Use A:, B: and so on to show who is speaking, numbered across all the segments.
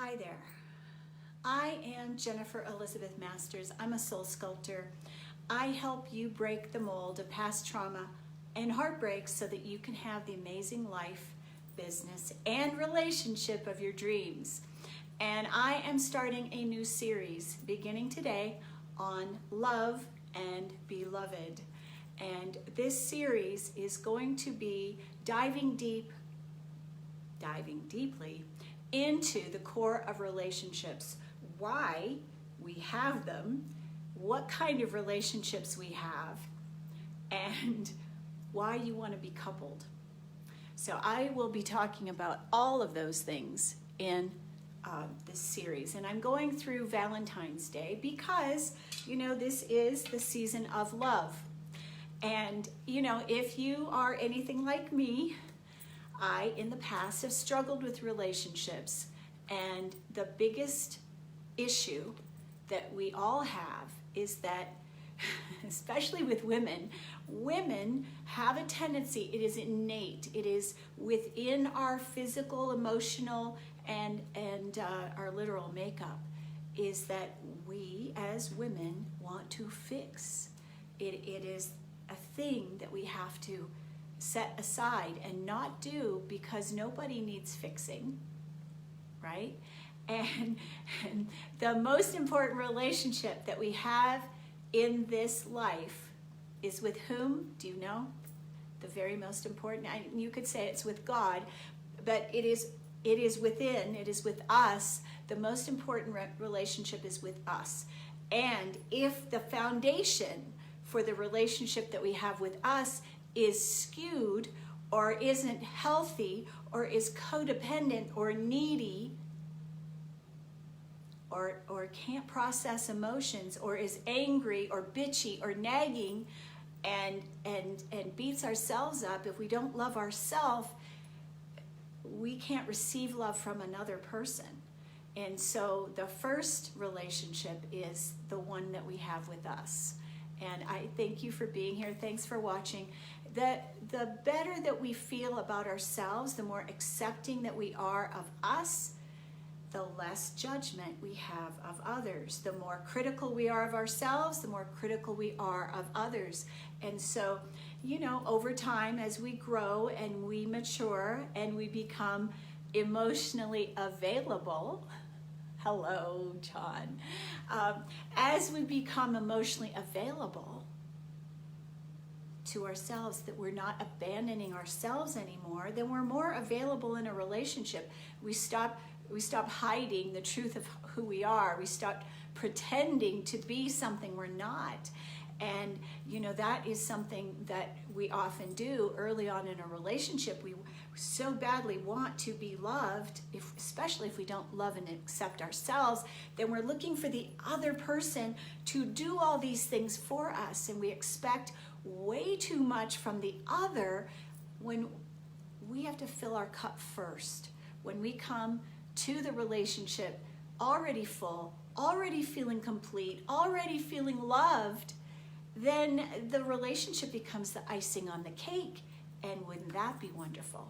A: Hi there. I am Jennifer Elizabeth Masters. I'm a soul sculptor. I help you break the mold of past trauma and heartbreak so that you can have the amazing life, business, and relationship of your dreams. And I am starting a new series beginning today on love and beloved. And this series is going to be diving deeply into the core of relationships, why we have them, what kind of relationships we have, and why you want to be coupled. So I will be talking about all of those things in this series. And I'm going through Valentine's Day because, this is the season of love. And, if you are anything like me, I, in the past, have struggled with relationships, and the biggest issue that we all have is that, especially with women have a tendency, it is innate, it is within our physical, emotional, and our literal makeup, is that we as women want to fix. It is a thing that we have to set aside and not do because nobody needs fixing, right? And the most important relationship that we have in this life is with whom? Do you know? The very most important. You could say it's with God, but it is with us. The most important relationship is with us. And if the foundation for the relationship that we have with us is skewed or isn't healthy or is codependent or needy or can't process emotions or is angry or bitchy or nagging and beats ourselves up, if we don't love ourselves, we can't receive love from another person. And so the first relationship is the one that we have with us. And I thank you for being here. Thanks for watching. The better that we feel about ourselves, the more accepting that we are of us, the less judgment we have of others. The more critical we are of ourselves, the more critical we are of others. And so, over time, as we grow and we mature and we become emotionally available, hello, John. As we become emotionally available to ourselves, that we're not abandoning ourselves anymore, then we're more available in a relationship. We stop hiding the truth of who we are. We stop pretending to be something we're not. And, that is something that we often do early on in a relationship. We so badly want to be loved, especially if we don't love and accept ourselves, then we're looking for the other person to do all these things for us. And we expect way too much from the other when we have to fill our cup first. When we come to the relationship already full, already feeling complete, already feeling loved, then the relationship becomes the icing on the cake. And wouldn't that be wonderful?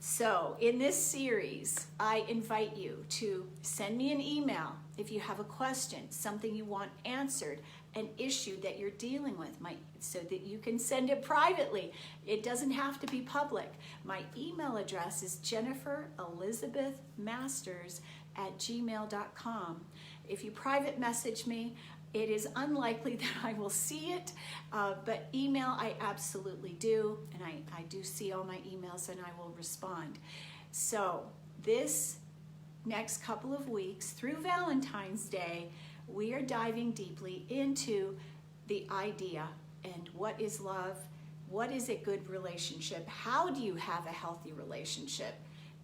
A: So in this series, I invite you to send me an email if you have a question, something you want answered, an issue that you're dealing with, so that you can send it privately. It doesn't have to be public. My email address is jenniferelizabethmasters@gmail.com. If you private message me, it is unlikely that I will see it, but email I absolutely do, and I do see all my emails and I will respond. So this next couple of weeks through Valentine's Day, we are diving deeply into the idea and what is love, what is a good relationship, how do you have a healthy relationship,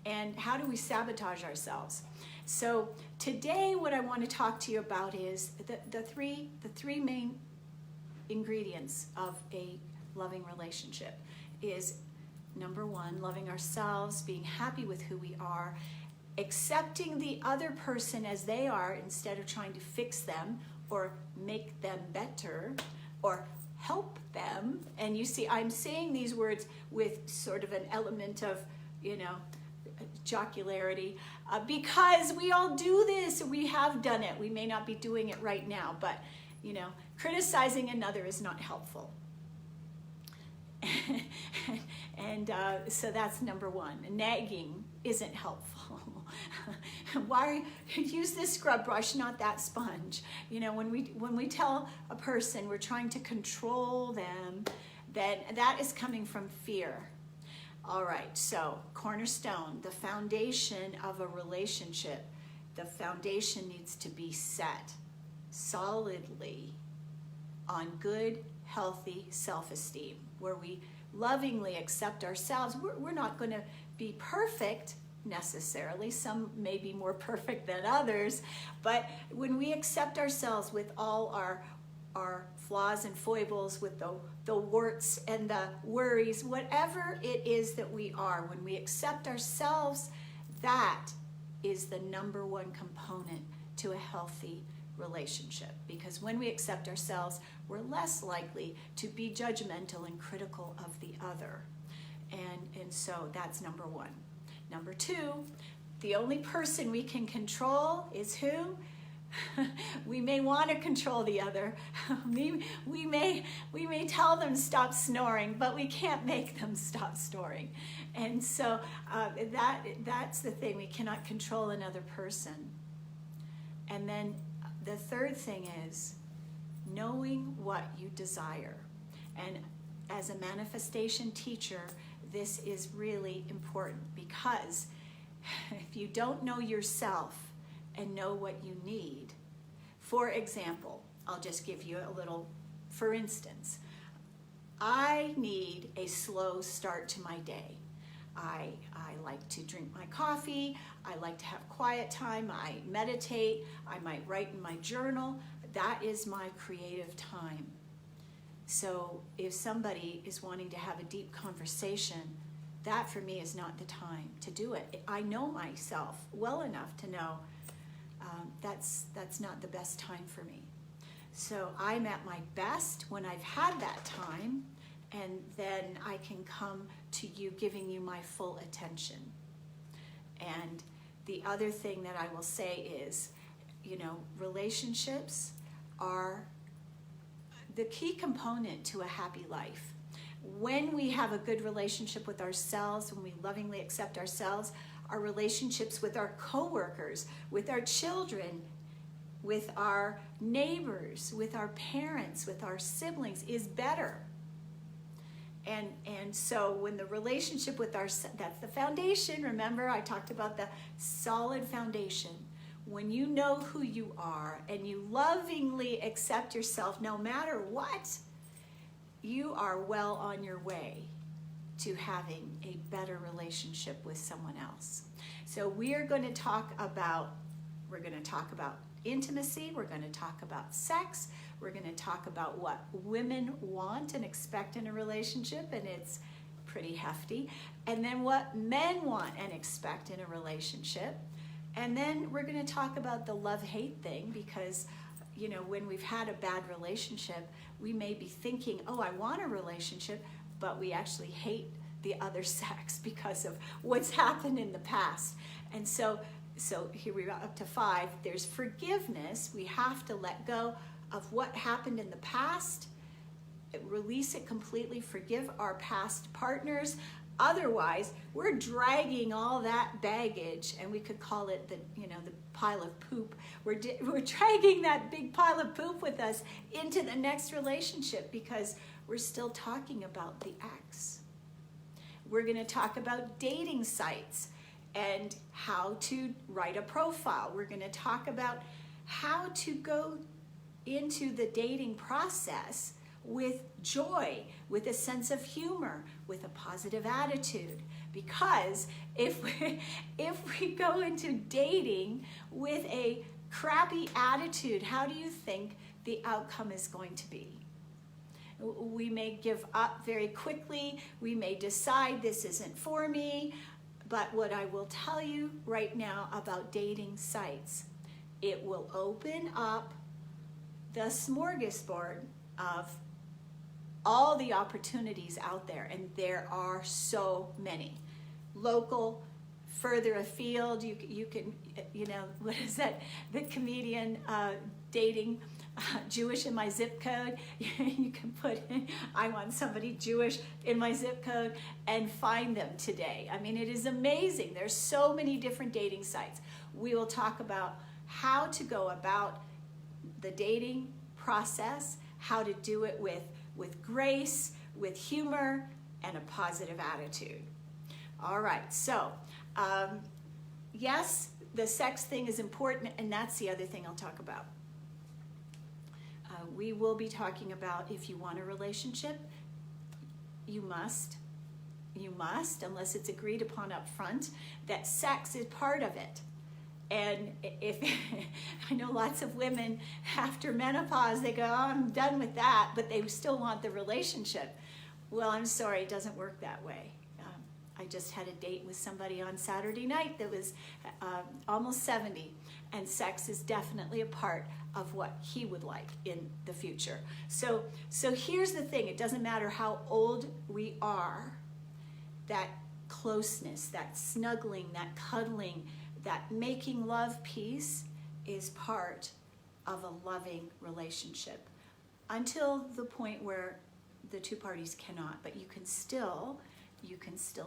A: and how do we sabotage ourselves. So today what I want to talk to you about is the three main ingredients of a loving relationship is, number one, loving ourselves, being happy with who we are, accepting the other person as they are instead of trying to fix them or make them better or help them. And you see, I'm saying these words with sort of an element of, jocularity, because we all do this. We have done it. We may not be doing it right now, but criticizing another is not helpful. And so that's number one. Nagging isn't helpful. Why use this scrub brush, not that sponge? When we tell a person we're trying to control them, then that is coming from fear. All right, so cornerstone, the foundation of a relationship, the foundation needs to be set solidly on good, healthy self-esteem, where we lovingly accept ourselves. We're not going to be perfect necessarily. Some may be more perfect than others, but when we accept ourselves with all our flaws and foibles, with the warts and the worries, whatever it is that we are, when we accept ourselves, that is the number one component to a healthy relationship. Because when we accept ourselves, we're less likely to be judgmental and critical of the other. And so that's number one. Number two, the only person we can control is who? We may want to control the other. We may tell them stop snoring, but we can't make them stop snoring. And so that's the thing. We cannot control another person. And then the third thing is knowing what you desire. And as a manifestation teacher, this is really important, because if you don't know yourself and know what you need, for example, I'll just give you a little, for instance, I need a slow start to my day. I like to drink my coffee. I like to have quiet time. I meditate. I might write in my journal. That is my creative time. So if somebody is wanting to have a deep conversation, that for me is not the time to do it. I know myself well enough to know that's not the best time for me. So I'm at my best when I've had that time, and then I can come to you giving you my full attention. And the other thing that I will say is, relationships are the key component to a happy life. When we have a good relationship with ourselves, when we lovingly accept ourselves, our relationships with our coworkers, with our children, with our neighbors, with our parents, with our siblings is better. And so when the relationship with that's the foundation. Remember, I talked about the solid foundation. When you know who you are and you lovingly accept yourself no matter what, you are well on your way to having a better relationship with someone else. So we're going to talk about intimacy, we're going to talk about sex, we're going to talk about what women want and expect in a relationship, and it's pretty hefty, and then what men want and expect in a relationship. And then we're going to talk about the love-hate thing, because when we've had a bad relationship, we may be thinking, oh, I want a relationship, but we actually hate the other sex because of what's happened in the past. And so here we are up to 5. There's forgiveness. We have to let go of what happened in the past, release it completely, forgive our past partners. Otherwise, we're dragging all that baggage, and we could call it the pile of poop. We're dragging that big pile of poop with us into the next relationship, because we're still talking about the ex. We're going to talk about dating sites and how to write a profile. We're going to talk about how to go into the dating process with joy, with a sense of humor, with a positive attitude. Because if we go into dating with a crappy attitude, how do you think the outcome is going to be? We may give up very quickly. We may decide this isn't for me. But what I will tell you right now about dating sites, it will open up the smorgasbord of all the opportunities out there, and there are so many. Local, further afield. You can, what is that? The comedian dating Jewish in my zip code. You can put in, I want somebody Jewish in my zip code, and find them today. I mean, it is amazing. There's so many different dating sites. We will talk about how to go about the dating process, how to do it with grace, with humor, and a positive attitude. All right, so yes, the sex thing is important, and that's the other thing I'll talk about. We will be talking about, if you want a relationship, you must, unless it's agreed upon up front, that sex is part of it. And if I know lots of women after menopause, they go, oh, I'm done with that, but they still want the relationship. Well, I'm sorry, it doesn't work that way. I just had a date with somebody on Saturday night that was almost 70, and sex is definitely a part of what he would like in the future. So here's the thing, it doesn't matter how old we are, that closeness, that snuggling, that cuddling, that making love piece is part of a loving relationship until the point where the two parties cannot, but you can still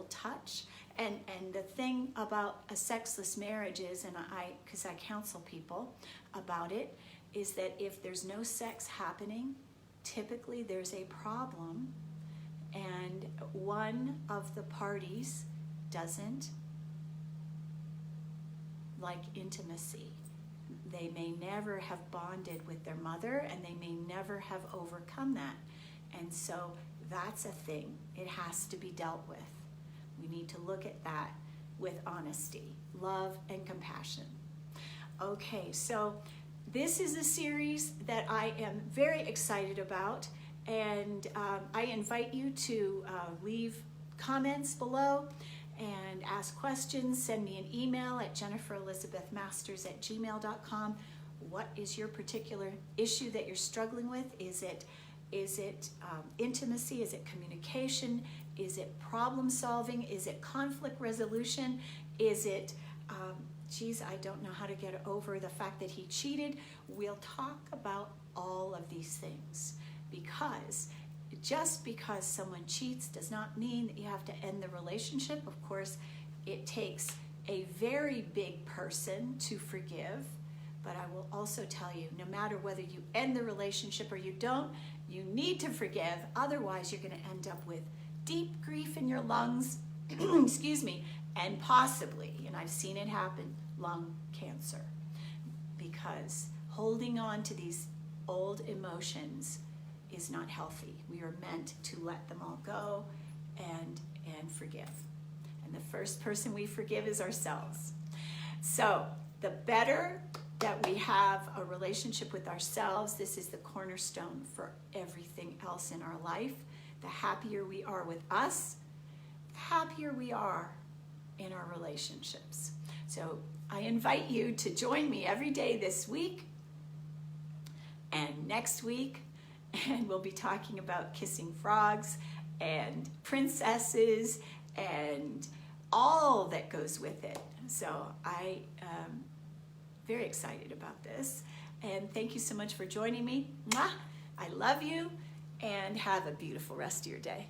A: touch. And the thing about a sexless marriage is, and because I counsel people about it, is that if there's no sex happening, typically there's a problem, and one of the parties doesn't like intimacy. They may never have bonded with their mother, and they may never have overcome that. And so that's a thing. It has to be dealt with. We need to look at that with honesty, love, and compassion. Okay, so this is a series that I am very excited about, and I invite you to leave comments below and ask questions. Send me an email at jenniferelizabethmasters@gmail.com. What is your particular issue that you're struggling with? Is it intimacy? Is it communication? Is it problem solving? Is it conflict resolution? Is it, I don't know how to get over the fact that he cheated? We'll talk about all of these things, because just because someone cheats does not mean that you have to end the relationship. Of course, it takes a very big person to forgive, but I will also tell you, no matter whether you end the relationship or you don't, you need to forgive. Otherwise, you're going to end up with deep grief in your lungs, excuse me, and possibly, and I've seen it happen, lung cancer, because holding on to these old emotions is not healthy. We are meant to let them all go and forgive. And the first person we forgive is ourselves. So the better that we have a relationship with ourselves, this is the cornerstone for everything else in our life. The happier we are with us, the happier we are in our relationships. So I invite you to join me every day this week and next week, and we'll be talking about kissing frogs and princesses and all that goes with it. So I am very excited about this, and thank you so much for joining me. Mwah! I love you, and have a beautiful rest of your day.